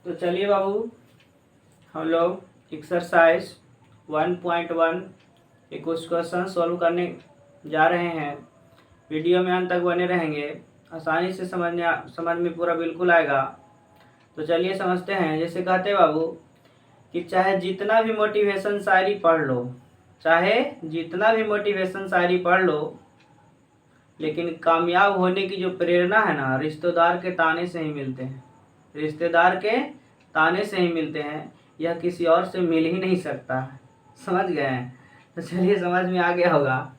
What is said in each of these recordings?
तो चलिए बाबू, हम लोग एक्सरसाइज 1.1 एक कुछ क्वेश्चन सॉल्व करने जा रहे हैं। वीडियो में अंत तक बने रहेंगे, आसानी से समझ में पूरा बिल्कुल आएगा। तो चलिए समझते हैं। जैसे कहते हैं बाबू कि चाहे जितना भी मोटिवेशन शायरी पढ़ लो, लेकिन कामयाब होने की जो प्रेरणा है ना, रिश्तेदार के ताने से ही मिलते हैं। यह किसी और से मिल ही नहीं सकता। समझ गए हैं? तो चलिए, समझ में आ गया होगा,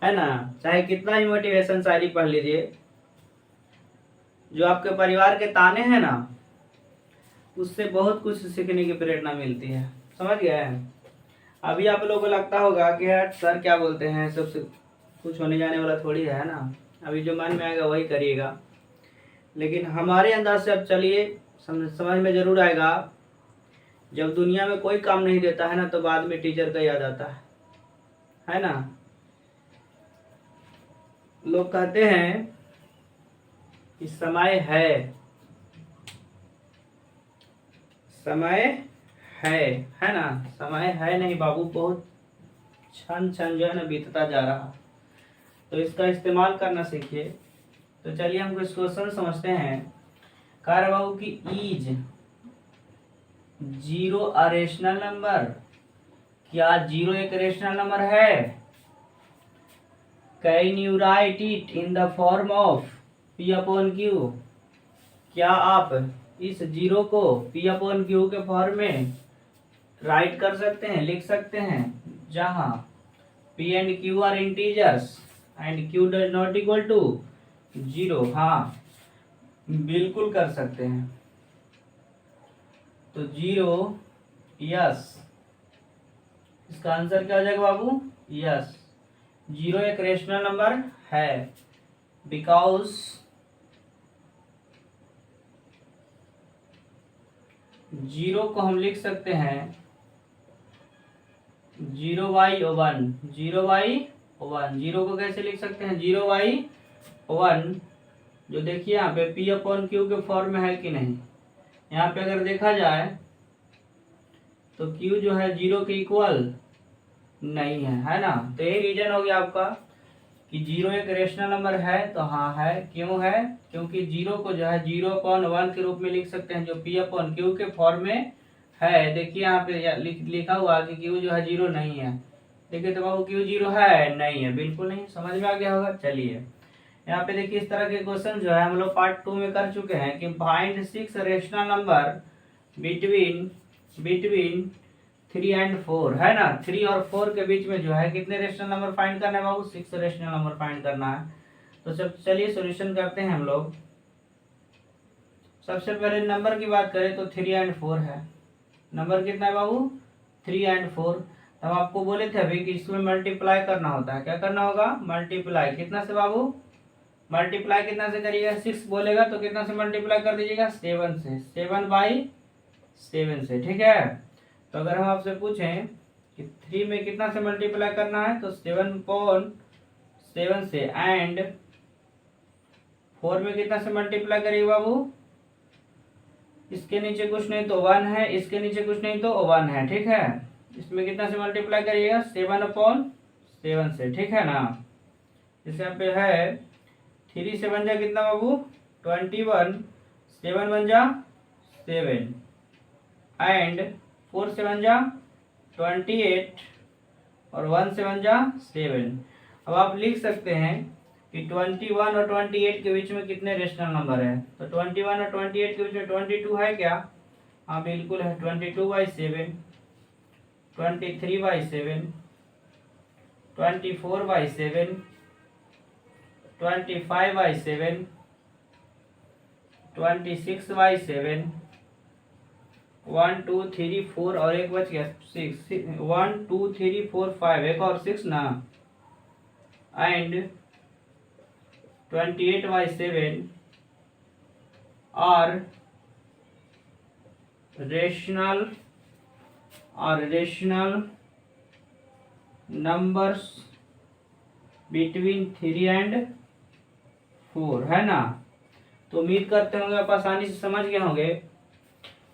है ना। चाहे कितना ही मोटिवेशन शायरी पढ़ लीजिए, जो आपके परिवार के ताने हैं ना, उससे बहुत कुछ सीखने की प्रेरणा मिलती है। समझ गए? अभी आप लोगों को लगता होगा कि यार सर क्या बोलते हैं, सबसे कुछ होने जाने वाला थोड़ी है ना। अभी जो मन में आएगा वही करिएगा, लेकिन हमारे अंदाज से अब चलिए समझ में जरूर आएगा। जब दुनिया में कोई काम नहीं देता है ना, तो बाद में टीचर का याद आता है ना। लोग कहते हैं कि समय है ना। समय है नहीं बाबू, बहुत क्षण जो है ना बीतता जा रहा। तो इसका इस्तेमाल करना सीखिए। तो चलिए हम कुछ क्वेश्चन समझते हैं। कह रहे बाबू कि इज 0 अ रेशनल नंबर। क्या 0 एक रेशनल नंबर है? Can you right it in the form of P/Q? क्या आप इस 0 को P/Q के फॉर्म में राइट कर सकते हैं, लिख सकते हैं, जहां P and Q are integers and Q does not equal to 0? हाँ, बिल्कुल कर सकते हैं। तो 0 यस, इसका आंसर क्या हो जाएगा बाबू? यस, 0 एक रेशनल नंबर है, बिकॉज 0 को हम लिख सकते हैं 0/1। 0 को कैसे लिख सकते हैं? 0/1। जो देखिए यहाँ पे P/Q के फॉर्म में है कि नहीं। यहाँ पे अगर देखा जाए तो Q जो है 0 के इक्वल नहीं है ना। तो यही रीजन हो गया आपका कि 0 एक रेशनल नंबर है। तो हाँ है। क्यों है? क्योंकि 0 को जो है 0/1 के रूप में लिख सकते हैं, जो P/Q के फॉर्म में है। देखिए यहाँ पे लिखा हुआ कि Q जो है 0 नहीं है। देखिए तो बाबू Q 0 है? नहीं है, बिल्कुल नहीं। समझ में आ गया होगा। चलिए यहाँ पे देखिए, इस तरह के क्वेश्चन जो है हम लोग पार्ट 2 में कर चुके हैं कि find 6 rational number between 3 and 4, है ना। 3 और 4 के बीच में जो है कितने रेशनल नंबर फाइंड करना है बाबू? 6 रेशनल नंबर फाइंड करना है। तो चलिए सॉल्यूशन करते हैं हम लोग। सबसे पहले नंबर की बात करें तो 3 and 4 है। नंबर कितना है बाबू? 3 and 4। तब आपको बोले थे अभी कि इसमें मल्टीप्लाई करना होता है। क्या करना होगा? मल्टीप्लाई। कितना से बाबू? मल्टीप्लाई कितना से करिएगा? 6 बोलेगा तो कितना से मल्टीप्लाई कर दीजिएगा? 7 से। 7/7 से, ठीक है। तो अगर हम आपसे पूछें कि 3 में कितना से मल्टीप्लाई करना है, तो 7/7 से। एंड 4 में कितना से मल्टीप्लाई करिए बाबू? इसके नीचे कुछ नहीं तो 1 है, इसके नीचे कुछ नहीं तो 1 है, ठीक है। इसमें कितना से मल्टीप्लाई करिएगा? 7/7 से, ठीक है ना। जैसे यहाँ पे है 3 से बन जा कितना बाबू? 21। 7 बन जा 7 एंड 4 से बन जा 28 और 1 से बन जा 7। अब आप लिख सकते हैं कि 21 और 28 के बीच में कितने रेशनल नंबर है। तो 21 और 28 के बीच में 22 है क्या? हाँ बिल्कुल है। 22/7, 23/7, 24/7, 25/7, 26/7, 1 2 3 4 और एक बच गया 6। 1 2 3 4 5, एक और 6 ना। And 28/7 are rational numbers between 3 and 4, है ना। तो उम्मीद करते होंगे आप आसानी से समझ गए होंगे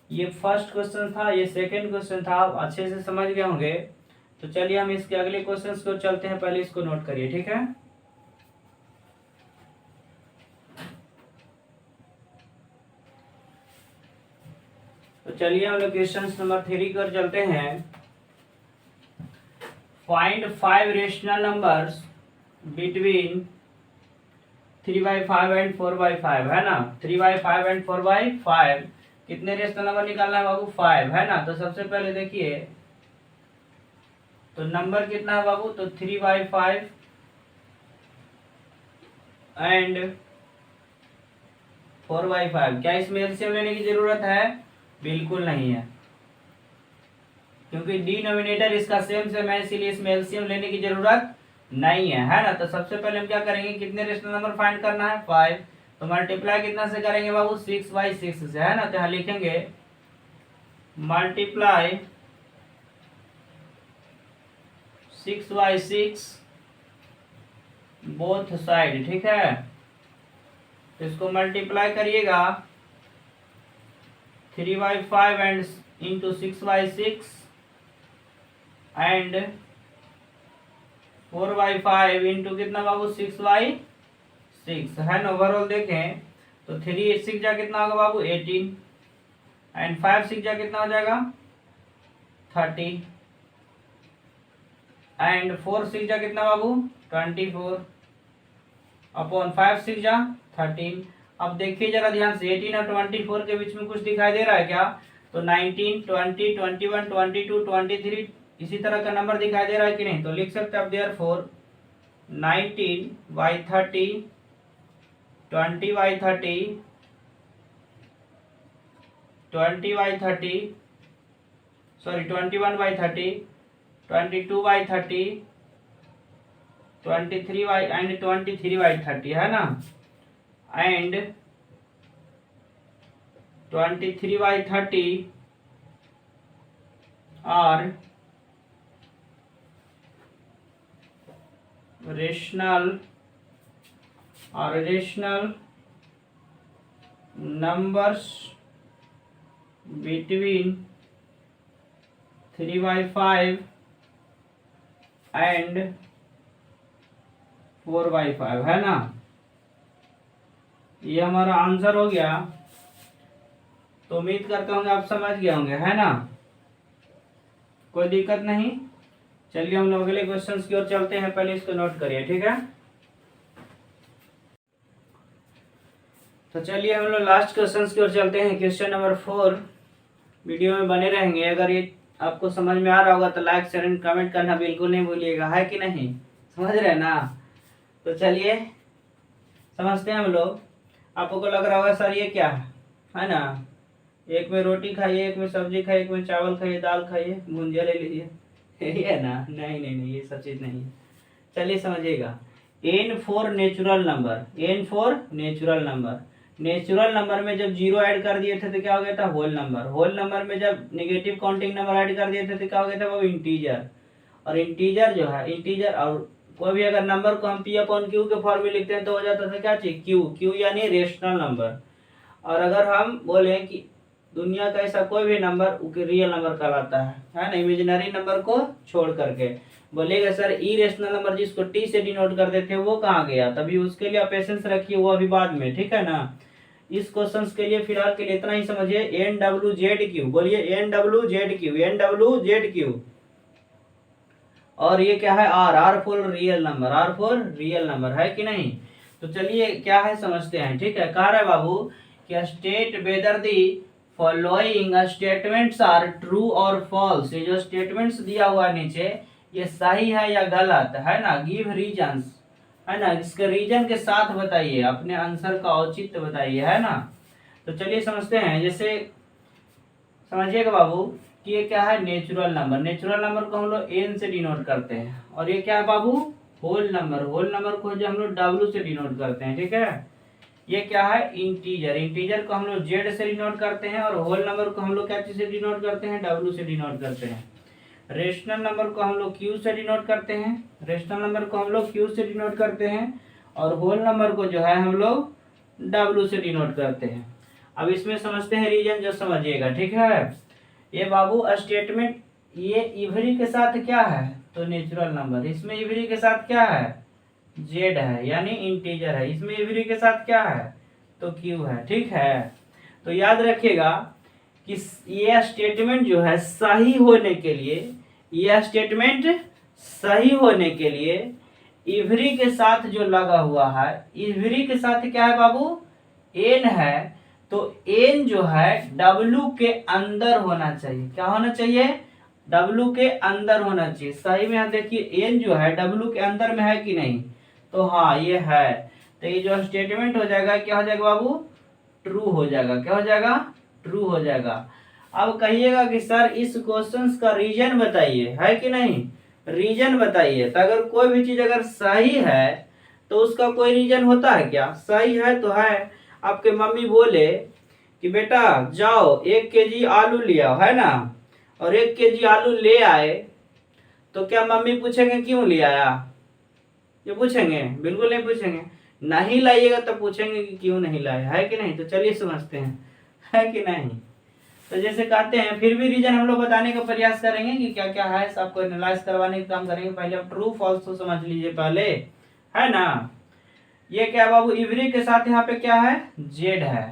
ये फर्स्ट क्वेश्चन था, ये सेकंड क्वेश्चन था, आप अच्छे से समझ गए होंगे। तो चलिए हम इसके अगले क्वेश्चन को चलते हैं, पहले इसको नोट करिए, ठीक है। तो चलिए हम लोग क्वेश्चन नंबर 3 कर चलते हैं। Find 5 rational numbers between 3/5 and 4/5, है ना। 3/5 एंड 4/5 कितने रेशनल नंबर निकालना है बाबू? 5, है ना। तो सबसे पहले देखिए, तो नंबर कितना है बाबू? तो 3/5 एंड 4/5। क्या इसमें एलसीएम लेने की जरूरत है? बिल्कुल नहीं है, क्योंकि डिनोमिनेटर इसका सेम है, इसीलिए इसमें एलसीएम लेने की जरूरत नहीं है ना। तो सबसे पहले हम क्या करेंगे, कितने रेशनल नंबर फाइंड करना है? 5। तो मल्टीप्लाई कितना से करेंगे बाबू? 6/6 से, है ना। तो यहाँ लिखेंगे मल्टीप्लाई 6/6 बोथ साइड, ठीक है। तो इसको मल्टीप्लाई करिएगा 3/5 एंड इंटू 6/6 एंड 4/5 इंटू कितना बाबू? 6/6, है ना। ओवरऑल देखें तो 3 6 जा कितना होगा बाबू? 18 एंड 5 6 जा कितना हो जाएगा? 30 एंड 4 6 जा कितना बाबू? 24 अपॉन 5 6 जा 13। अब देखिए जरा ध्यान से, 18 और 24 के बीच में कुछ दिखाई दे रहा है क्या? तो 19 20 21 22 23 इसी तरह का नंबर दिखाई दे रहा है कि नहीं? तो लिख सकते हैं आप देयरफॉर 19/30 20/30 20/30 सॉरी 21/30 22/30 23/30, है ना। And 23/30 are rational numbers between 3/5 and 4/5, है ना। ये हमारा आंसर हो गया। तो उम्मीद करता हूँ आप समझ गए होंगे, है ना। कोई दिक्कत नहीं। चलिए हम लोग अगले क्वेश्चन की ओर चलते हैं, पहले इसको नोट करिए, ठीक है। तो चलिए हम लोग लास्ट क्वेश्चन की ओर चलते हैं, क्वेश्चन नंबर 4। वीडियो में बने रहेंगे। अगर ये आपको समझ में आ रहा होगा तो लाइक शेयर एंड कमेंट करना बिल्कुल नहीं भूलिएगा, है कि नहीं? समझ रहे हैं ना। तो चलिए समझते हैं हम लोग। आपको लग रहा होगा सर ये क्या है ना, एक में रोटी खाइए, एक में सब्जी खाइए, एक में चावल खाइए, दाल खाइए, भुंजिया ले लीजिए, यही है ना। नहीं नहीं नहीं, ये सब चीज नहीं है। चलिए समझिएगा। n for natural number, n for natural number. Natural number में जब जीरो ऐड कर दिए थे तो क्या हो गया था? Whole number. होल नंबर में जब नेगेटिव काउंटिंग नंबर ऐड कर दिए थे तो क्या हो गया था? वो इंटीजर। और इंटीजर जो है, इंटीजर और कोई भी अगर नंबर को हम P/Q के फॉर्म में लिखते हैं तो हो जाता था क्या चीज? क्यू यानी रेशनल नंबर। और अगर हम बोले कि दुनिया का ऐसा कोई भी नंबर रियल नंबर कहलाता है ना, इमेजिनरी नंबर को छोड़ करके। बोलेगा सर इरेशनल नंबर जिसको टी से डिनोट करते थे वो कहाँ गया? तभी उसके लिए आप पेशेंस रखिए, वो अभी बाद में, ठीक है ना। इस क्वेश्चन के लिए फिलहाल के लिए इतना ही समझिए। NWZQ बोलिए, NWZQ। और ये क्या है? R for real number, R for real number, है कि नहीं? तो चलिए क्या है समझते हैं, ठीक है। कह रहा है बाबू कि state whether the following statements are true और फॉल्स। ये जो स्टेटमेंट्स दिया हुआ है नीचे, ये सही है या गलत, है ना। गिव रीजंस, है ना। इसके रीजन के साथ बताइए, अपने आंसर का औचित्य बताइए, है ना। तो चलिए समझते हैं। जैसे समझिएगा बाबू कि ये क्या है? Natural number. नेचुरल नंबर को हम लोग n से डिनोट करते हैं। और ये क्या है बाबू? Whole number. होल नंबर को जो हम लोग w से डिनोट करते हैं, ठीक है। ये क्या है? इंटीजर। इंटीजर को हम लोग z से डिनोट करते हैं। और होल नंबर को हम लोग क्या चीज से डिनोट करते हैं? w से डिनोट करते हैं। रेशनल नंबर को हम लोग q से डिनोट करते हैं। रेशनल नंबर को हम लोग q से डिनोट करते हैं। और होल नंबर को जो है हम लोग w से डिनोट करते हैं। अब इसमें समझते हैं रीजन, जो समझिएगा, ठीक है। ये बाबू स्टेटमेंट, ये इवरी के साथ क्या है, तो नेचुरल नंबर। इसमें इवरी के साथ क्या है, जेड है, यानी इंटीजर है। इसमें इवरी के साथ क्या है, तो क्यू है, ठीक है। तो याद रखिएगा कि ये स्टेटमेंट जो है सही होने के लिए, यह स्टेटमेंट सही होने के लिए इवरी के साथ जो लगा हुआ है, इवरी के साथ क्या है बाबू, एन है। तो एन जो है डब्लू के अंदर होना चाहिए। क्या होना चाहिए, डब्लू के अंदर होना चाहिए। सही में यहाँ देखिए एन जो है डब्लू के अंदर में है कि नहीं, तो हाँ ये है। तो ये जो स्टेटमेंट हो जाएगा, क्या हो जाएगा बाबू, ट्रू हो जाएगा। क्या हो जाएगा, ट्रू हो जाएगा। अब कहिएगा कि सर इस क्वेश्चन का रीजन बताइए, है कि नहीं, रीजन बताइए। तो अगर कोई भी चीज अगर सही है तो उसका कोई रीजन होता है क्या, सही है तो है। आपके मम्मी बोले कि बेटा जाओ 1 केजी आलू ले आओ, है ना, और 1 केजी आलू ले आए, तो क्या मम्मी पूछेंगे क्यों ले आया, ये पूछेंगे, बिल्कुल नहीं पूछेंगे। नहीं लाइएगा तो पूछेंगे कि क्यों नहीं लाया, है कि नहीं। तो चलिए समझते हैं, है कि नहीं। तो जैसे कहते हैं, फिर भी रीजन हम लोग बताने का प्रयास करेंगे कि क्या क्या है, सबको एनालाइज करवाने का काम करेंगे। पहले आप ट्रू फॉल्स तो समझ लीजिए पहले, है ना। ये क्या बाबू, इवरी के साथ यहाँ पे क्या है, जेड है।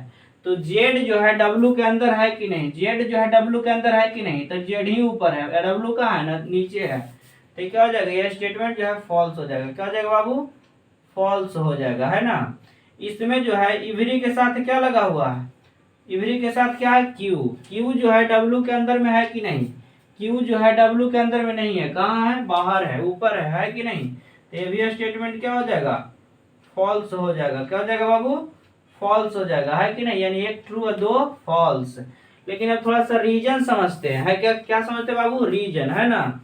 तो जेड जो है डब्लू के अंदर है कि नहीं, जेड जो है डब्लू के अंदर है कि नहीं, तो जेड ही ऊपर है, डब्लू कहाँ है ना, नीचे है। तो क्या हो जाएगा, ये स्टेटमेंट जो है फॉल्स हो जाएगा। क्या हो जाएगा बाबू, फॉल्स हो जाएगा, है ना। इसमें जो है इवरी के साथ क्या लगा हुआ है, इवरी के साथ क्या है, क्यू। क्यू जो है डब्लू के अंदर में है कि नहीं, क्यू जो है डब्लू के अंदर में नहीं है, कहाँ है, बाहर है, ऊपर है कि नहीं। तो ये भी स्टेटमेंट क्या हो जाएगा, फॉल्स हो जाएगा। क्या हो जाएगा बाबू, फॉल्स हो जाएगा, है कि नहीं। यानी एक ट्रू और 2 फॉल्स। लेकिन अब थोड़ा सा रीजन समझते हैं, है क्या, क्या समझते हैं बाबू, रीजन, है ना।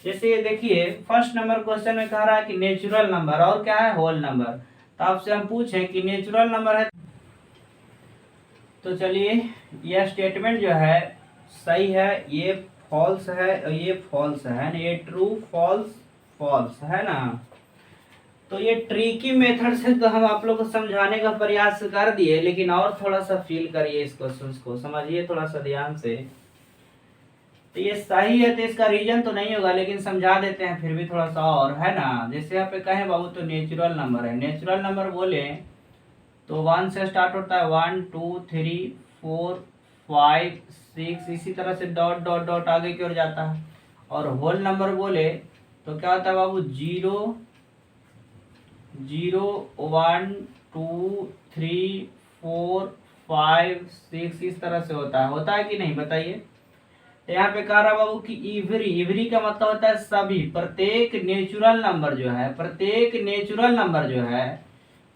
जैसे ये देखिए फर्स्ट नंबर क्वेश्चन में कह रहा है कि नेचुरल नंबर और क्या है, होल नंबर। तो आपसे हम पूछें कि नेचुरल नंबर है, तो चलिए यह स्टेटमेंट जो है सही है, ये फॉल्स है और ये फॉल्स है ना, ये ट्रू फॉल्स फॉल्स, है ना। तो ये ट्रिकी मेथड से तो हम आप लोग को समझाने का प्रयास कर दिए, लेकिन और थोड़ा सा फील करिए इस क्वेश्चन को, समझिए थोड़ा सा ध्यान से। तो ये सही है तो इसका रीजन तो नहीं होगा, लेकिन समझा देते हैं फिर भी थोड़ा सा और, है ना। जैसे यहाँ पे कहें बाबू तो नेचुरल नंबर है, नेचुरल नंबर बोले तो 1 से स्टार्ट होता है, 1 2 3 4 5 6, इसी तरह से डॉट डॉट डॉट आगे की ओर जाता है। और होल नंबर बोले तो क्या होता है बाबू, 0 0 1 2 3 4 5 6, इस तरह से होता है कि नहीं, बताइए। तो यहाँ पे कह रहा बाबू कि इवरी, इवरी का मतलब होता है सभी, प्रत्येक नेचुरल नंबर जो है, प्रत्येक नेचुरल नंबर जो है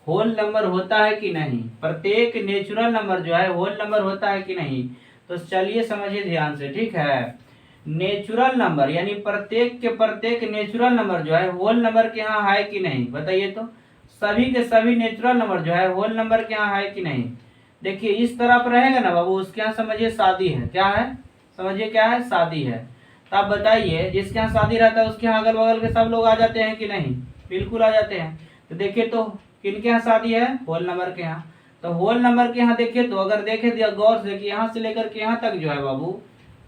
होल नंबर होता है कि नहीं, प्रत्येक नेचुरल नंबर जो है होल नंबर होता है कि नहीं। तो चलिए समझिए ध्यान से, ठीक है। नेचुरल नंबर यानी प्रत्येक के प्रत्येक नेचुरल नंबर जो है होल नंबर के यहाँ है कि नहीं, बताइए। तो सभी के सभी नेचुरल नंबर जो है होल नंबर के यहाँ है कि नहीं। देखिए इस तरफ रहेगा ना बाबू, उसके यहाँ समझिए शादी है, क्या है, समझिए क्या है, शादी है। तो आप बताइए जिसके यहाँ शादी रहता है उसके यहाँ अगल बगल के सब लोग आ जाते हैं कि नहीं, बिल्कुल आ जाते हैं। तो देखिए तो किनके यहाँ शादी है, होल नंबर के यहाँ। तो होल नंबर के यहाँ देखिए तो अगर देखे दिया गौर से कि यहाँ से लेकर के यहाँ तक जो है बाबू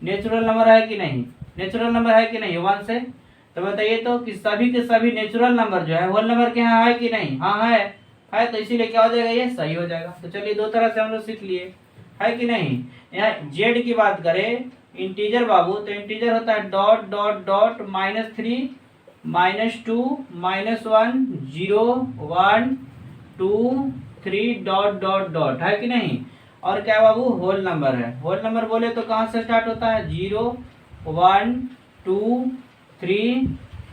नेचुरल नंबर है कि नहीं, नेचुरल नंबर है कि नहीं 1 से। तो बताइए तो कि सभी के सभी नेचुरल नंबर जो है होल नंबर के यहाँ है कि नहीं, हाँ है। तो इसीलिए क्या हो जाएगा, ये सही हो जाएगा। तो चलिए 2 तरह से हम लोग सीख लिए, है कि नहीं। यहाँ जेड की बात करें इंटीजर बाबू, तो इंटीजर होता है dot dot dot -3 -2 -1 0 1 2 3 dot dot dot, है कि नहीं। और क्या बाबू, होल नंबर है। होल नंबर बोले तो कहाँ से स्टार्ट होता है, 0 1 2 3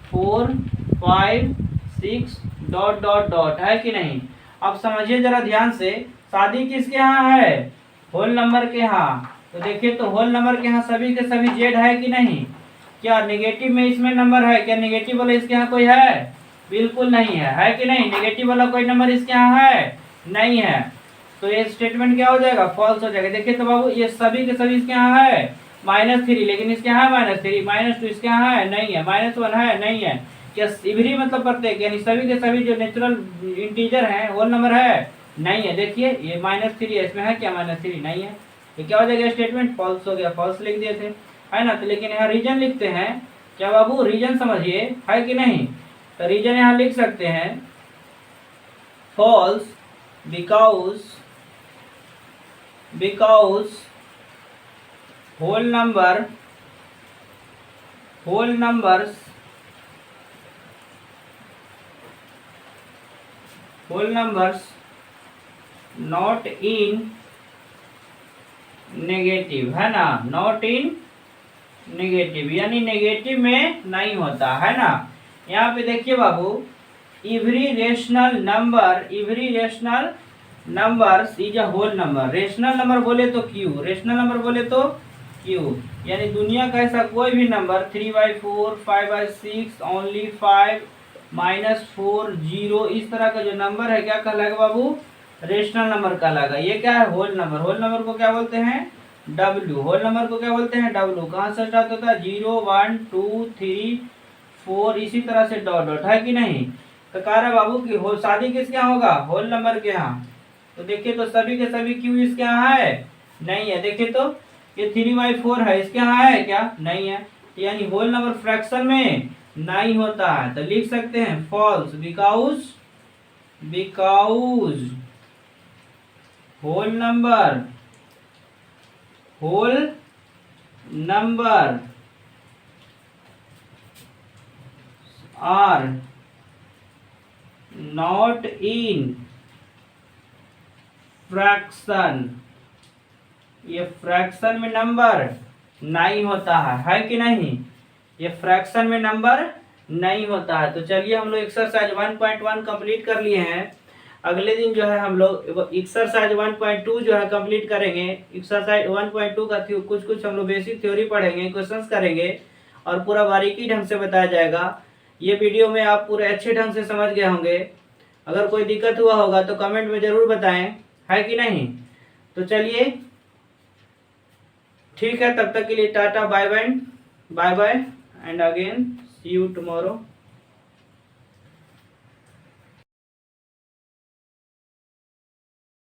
4 5 6 डॉट डॉट डॉट, है कि नहीं। अब समझिए जरा ध्यान से, शादी किसके यहाँ है, होल नंबर के यहाँ। तो देखिए तो होल नंबर के यहाँ सभी के सभी जेड है कि नहीं। क्या नेगेटिव में इसमें नंबर है, क्या नेगेटिव वाला इसके यहाँ कोई है, बिल्कुल नहीं है कि नहीं। नेगेटिव वाला कोई नंबर इसके यहाँ है नहीं है। तो ये स्टेटमेंट क्या हो जाएगा, फॉल्स हो जाएगा। देखिए तो बाबू ये सभी के सभी इसके यहाँ है -3, लेकिन इसके यहाँ है -3 -2, इसके यहाँ है नहीं है, -1 है नहीं है। क्या इवरी मतलब प्रत्येक, यानी सभी के सभी जो नेचुरल इंटीजर हैं होल नंबर है नहीं है। देखिए ये -3 है, इसमें है क्या -3? नहीं है। ये क्या हो जाएगा स्टेटमेंट? फॉल्स हो गया, फॉल्स लिख दिए थे, है ना। तो लेकिन यहाँ रीजन लिखते हैं क्या बाबू? रीजन समझिए, है कि नहीं? तो रीजन यहाँ लिख सकते हैं false because whole numbers not in negative, है ना, नॉट इन नेगेटिव, यानी नेगेटिव में नहीं होता, है ना। यहाँ पे देखिए बाबू, every rational numbers is a whole number. Rational number बोले तो क्यू, रेशनल नंबर बोले तो क्यू, यानी दुनिया का ऐसा कोई भी नंबर 3/4, 5/6, ओनली 5, -4, 0, इस तरह का जो नंबर है क्या कहलाएगा बाबू? रेशनल नंबर कहलाएगा। ये क्या है? Whole number. होल नंबर को क्या बोलते हैं? डब्ल्यू। होल नंबर को क्या बोलते हैं? डब्ल्यू। कहाँ से स्टार्ट होता है? 0, 1, 2, 3, 4, इसी तरह से डॉट डॉट, है कि नहीं। तो कह रहा है बाबू कि हो शादी किसके यहाँ होगा? होल नंबर के यहाँ। तो देखिए तो सभी के सभी क्यू इसके यहाँ है? नहीं है। देखिए तो ये 3/4 है, इसके यहाँ है क्या? नहीं है। यानी होल नंबर फ्रैक्शन में नहीं होता है। तो लिख सकते हैं false because whole number are not in fraction. ये फ्रैक्शन में नंबर नहीं होता है कि नहीं? ये फ्रैक्शन में नंबर नहीं होता है। तो चलिए हम लोग एक्सरसाइज 1.1 कंप्लीट कर लिए हैं। अगले दिन जो है हम लोग एक्सरसाइज 1.2 जो है कंप्लीट करेंगे। एक्सरसाइज 1.2 का कुछ हम लोग बेसिक थ्योरी पढ़ेंगे, क्वेश्चंस करेंगे और पूरा बारीकी ढंग से बताया जाएगा। ये वीडियो में आप पूरे अच्छे ढंग से समझ गए होंगे। अगर कोई दिक्कत हुआ होगा तो कमेंट में ज़रूर बताएं, है कि नहीं। तो चलिए ठीक है, तब तक के लिए tata, bye bye and again see you tomorrow.